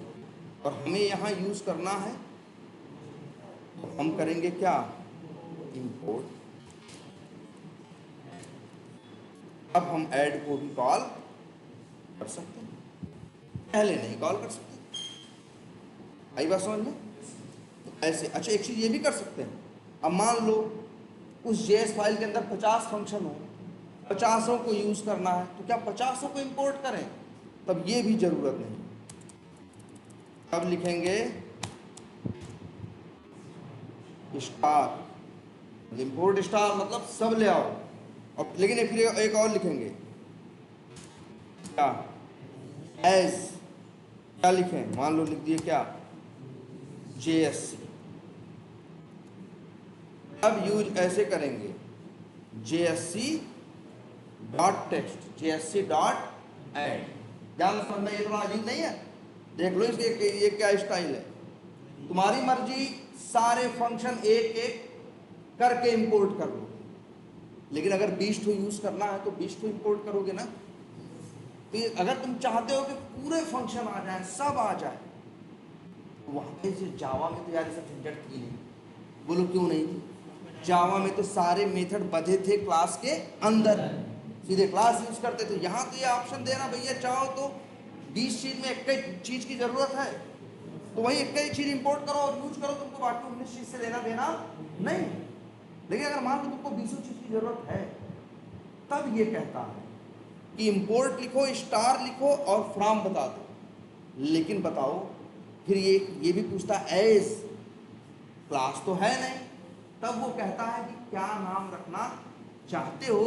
और हमें यहाँ यूज करना है तो हम करेंगे क्या इंपोर्ट। अब हम ऐड को भी कॉल कर सकते हैं, पहले नहीं कॉल कर सकते, आई बात समझ में। तो ऐसे अच्छा एक चीज ये भी कर सकते हैं, अब मान लो उस JS फाइल के अंदर 50 फंक्शन हो, 50 को यूज करना है, तो क्या 50 को इंपोर्ट करें, तब ये भी जरूरत नहीं। अब लिखेंगे स्टार, इंपोर्ट स्टार मतलब सब ले आओ, और लेकिन फिर एक और लिखेंगे क्या एज, क्या लिखें मान लो लिख दिए क्या JSC। अब यूज ऐसे करेंगे JSC dot text, JSC dot add, ध्यान समझना ये थोड़ा अजीब नहीं है, देख लो इसके ये क्या स्टाइल है। तुम्हारी मर्जी, सारे फंक्शन एक एक करके इंपोर्ट कर लो, लेकिन अगर 20 यूज करना है तो 20 इंपोर्ट करोगे ना। तो अगर तुम चाहते हो कि पूरे फंक्शन आ जाए, सब आ जाए, तो वहां पे जावा में तो यार सब झंझट थी नहीं। बोलो क्यों नहीं थी? जावा में तो सारे मेथड बधे थे क्लास के अंदर, सीधे क्लास यूज करते थे। यहाँ तो ये ऑप्शन देना भैया, चाहो तो 20 चीज में एक ही चीज की जरूरत है तो वही एक ही चीज इंपोर्ट करो और यूज करो, तुमको बाकी 19 चीज से लेना देना नहीं। लेकिन अगर मान लो तुमको 20 चीज की जरूरत है, तब ये कहता है कि इंपोर्ट लिखो, स्टार लिखो और फ्रॉम बता दो। लेकिन बताओ फिर ये भी पूछता है एज, क्लास तो है नहीं, तब वो कहता है कि क्या नाम रखना चाहते हो,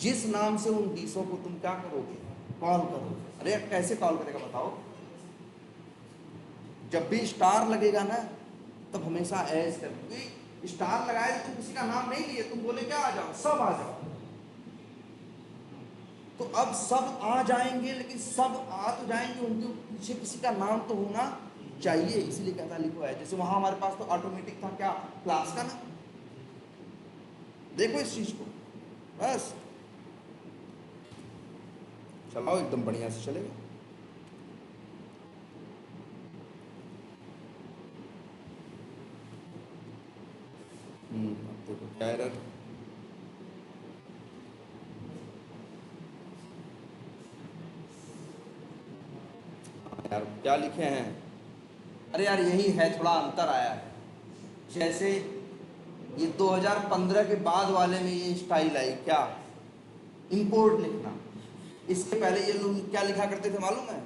जिस नाम से उन 20 को तुम क्या करोगे, कॉल करोगे। अरे कैसे कॉल करेगा बताओ? जब भी स्टार लगेगा ना, तब हमेशा एज कर। स्टार लगाए तो तुम किसी का नाम नहीं लिए, तुम बोले क्या आ जाओ, सब आ जाओ। तो अब सब आ जाएंगे, लेकिन सब आ तो जाएंगे, उनके पीछे किसी का नाम तो होना चाहिए, इसलिए कहता लिखो है। जैसे वहां हमारे पास तो ऑटोमेटिक था क्या, क्लास का ना। देखो इस चीज को, बस चलाओ एकदम बढ़िया से चलेगा। अब देखो क्या एरर, यार क्या लिखे हैं? अरे यार यही है, थोड़ा अंतर आया है। जैसे ये 2015 के बाद वाले में ये स्टाइल आई क्या, इंपोर्ट लिखना। इसके पहले ये लोग क्या लिखा करते थे मालूम है,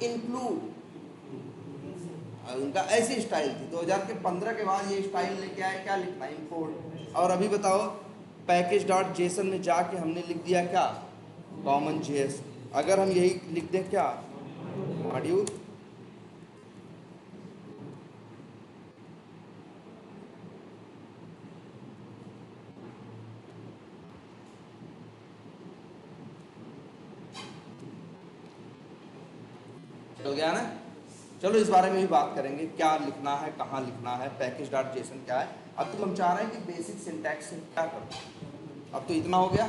इंक्लूड। उनका ऐसी स्टाइल थी। 2015 के बाद ये स्टाइल लेके आए, क्या लिखना, इंपोर्ट। और अभी बताओ पैकेज डॉट जेसन में जाके हमने लिख दिया क्या, कॉमन जेएस। अगर हम यही लिख दें क्या, मॉड्यूल, चल गया ना। चलो इस बारे में भी बात करेंगे, क्या लिखना है, कहाँ लिखना है, पैकेज डॉट जेसन क्या है। अब तो हम चाह रहे हैं कि बेसिक सिंटैक्स से क्या करो। अब तो इतना हो गया,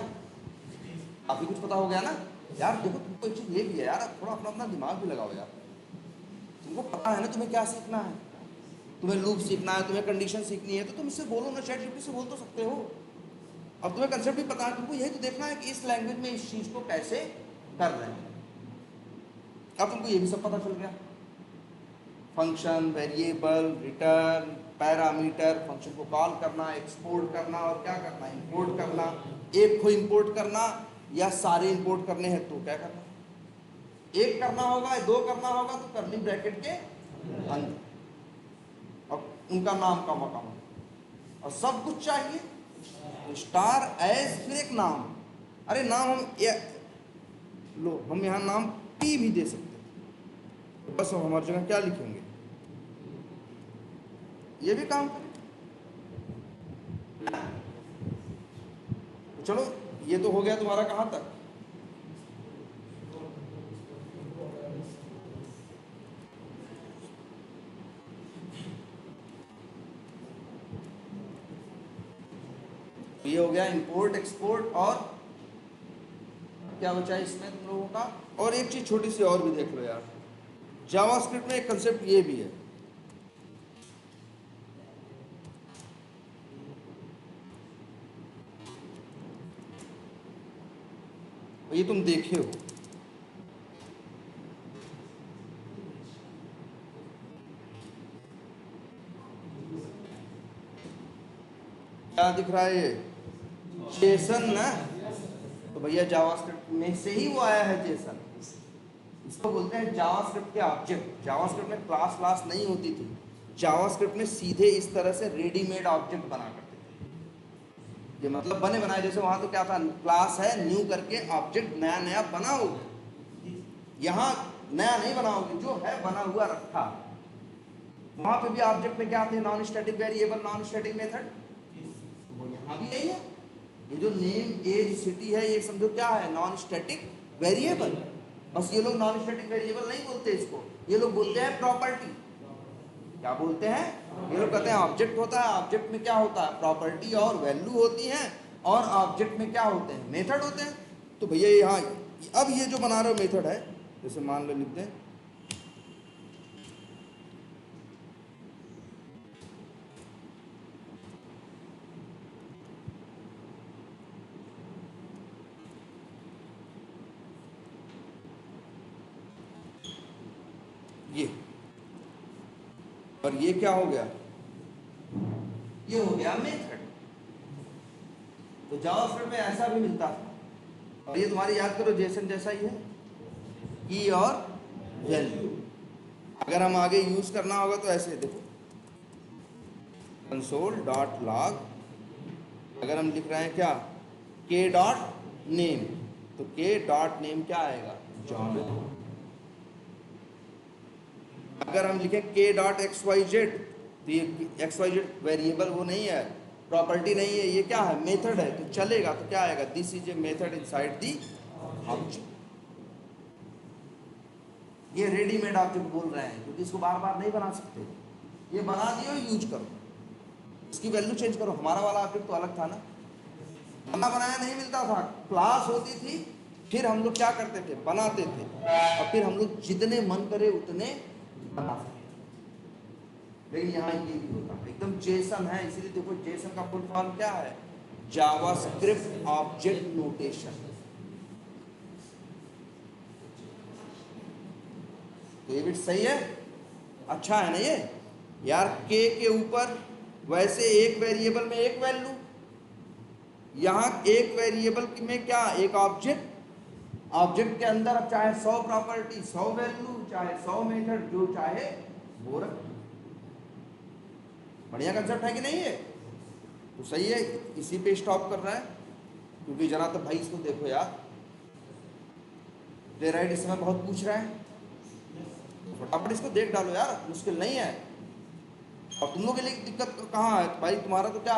काफी कुछ पता हो गया ना यार। देखो तुमको एक चीज ये भी है यार, थोड़ा अपना अपना दिमाग भी लगाओ यार। तुमको पता है ना तुम्हें क्या सीखना है, तुम्हें लूप सीखना है, तुम्हें कंडीशन सीखनी है, तो तुम इससे बोलो ना, चैटजीपीटी से बोल तो सकते हो। अब तुम्हें कंसेप्ट भी पता है, तुमको यही तो देखना है कि इस लैंग्वेज में इस चीज को कैसे कर रहे हैं। अब तुमको ये भी सब पता चल गया, function, variable, return, parameter, function को कॉल करना, एक्सपोर्ट करना और क्या करना, इंपोर्ट करना। एक को इंपोर्ट करना या सारे इंपोर्ट करने हैं तो क्या करना, एक करना होगा, दो करना होगा तो कर्ली ब्रैकेट के अंदर, और उनका नाम का मकाम और सब कुछ चाहिए। स्टार एज फिर एक नाम। अरे नाम हम यहाँ नाम पी भी दे सकते हैं, बस हम हमारी जगह क्या लिखेंगे, ये भी काम करें। चलो ये तो हो गया तुम्हारा कहां तक, ये हो गया इंपोर्ट एक्सपोर्ट। और क्या बचा है इसमें तुम लोगों का, और एक चीज छोटी सी और भी देख लो यार, जावास्क्रिप्ट में एक कंसेप्ट ये भी है, ये तुम देखे हो, क्या दिख रहा है, ये जेसन ना। तो भैया जावास्क्रिप्ट में से ही वो आया है जेसन। इसको बोलते हैं जावास्क्रिप्ट के ऑब्जेक्ट। जावास्क्रिप्ट में क्लास नहीं होती थी, जावास्क्रिप्ट में सीधे इस तरह से रेडीमेड ऑब्जेक्ट बना करते थे। ये मतलब बने बनाए, जैसे वहां तो क्या था, क्लास है, न्यू करके ऑब्जेक्ट नया नया बनाओगे। यहाँ नया नहीं बनाओगे, जो है बना हुआ रखा। वहां पे भी ऑब्जेक्ट में क्या थे, non static variable, non static method. यहाँ भी यही है, ये जो नेम एज सिटी है, ये समझो क्या है, नॉन स्टैटिक वेरिएबल। बस ये लोग नॉन स्टैटिक वेरिएबल नहीं बोलते इसको, ये लोग बोलते हैं प्रॉपर्टी। क्या बोलते हैं? ये लोग कहते हैं ऑब्जेक्ट होता है, ऑब्जेक्ट में क्या होता है? प्रॉपर्टी और वैल्यू होती है, और ऑब्जेक्ट में क्या होते हैं? मेथड होते हैं। तो भैया यहाँ अब ये जो बना रहे हो मेथड है, जैसे मान लो लिखते हैं ये, और ये क्या हो गया? ये हो गया मेथड। तो जावास्क्रिप्ट में ऐसा भी मिलता था, और ये तुम्हारी याद करो जेसन जैसा ही है, की और वैल्यू। अगर हम आगे यूज करना होगा तो ऐसे देखो, कंसोल डॉट लॉग, अगर हम लिख रहे हैं क्या, के डॉट नेम, तो के डॉट नेम क्या आएगा? जॉन। अगर हम लिखें के डॉट एक्स वाई जेड, तो ये एक्स वाई जेड वेरिएबल वो नहीं है, प्रॉपर्टी नहीं है, ये क्या है? मेथड है। तो चलेगा तो क्या आएगा? This is a method inside the object. ये रेडीमेड ऑब्जेक्ट बोल रहे हैं, क्योंकि इसको बार बार नहीं बना सकते। ये बना दियो, यूज करो, इसकी वैल्यू चेंज करो। हमारा वाला ऑब्जेक्ट तो अलग था ना, बना बनाया नहीं मिलता था, क्लास होती थी, फिर हम लोग क्या करते थे? बनाते थे, और फिर हम लोग जितने मन करे उतने बना सकते। लेकिन यहाँ ये भी होता है, एकदम जेसन है, इसीलिए देखो जेसन का फुल फॉर्म क्या है? JavaScript object notation. तो ये भी सही है, अच्छा है ना ये यार। के ऊपर वैसे एक वेरिएबल में एक वैल्यू, यहाँ एक वेरिएबल में क्या? एक ऑब्जेक्ट। ऑब्जेक्ट के अंदर अब चाहे 100 प्रॉपर्टी, 100 वैल्यू, चाहे 100 मेथड, जो चाहे वो रख। बढ़िया कंसेप्ट है कि नहीं? है तो सही है, इसी पे स्टॉप कर रहा है, क्योंकि जरा तो भाई इसको देखो यार, प्ले राइट इस समय बहुत पूछ रहा है, फटाफट इसको देख डालो यार, मुश्किल नहीं है। और तुम लोग के लिए दिक्कत कहाँ है भाई? तुम्हारा तो क्या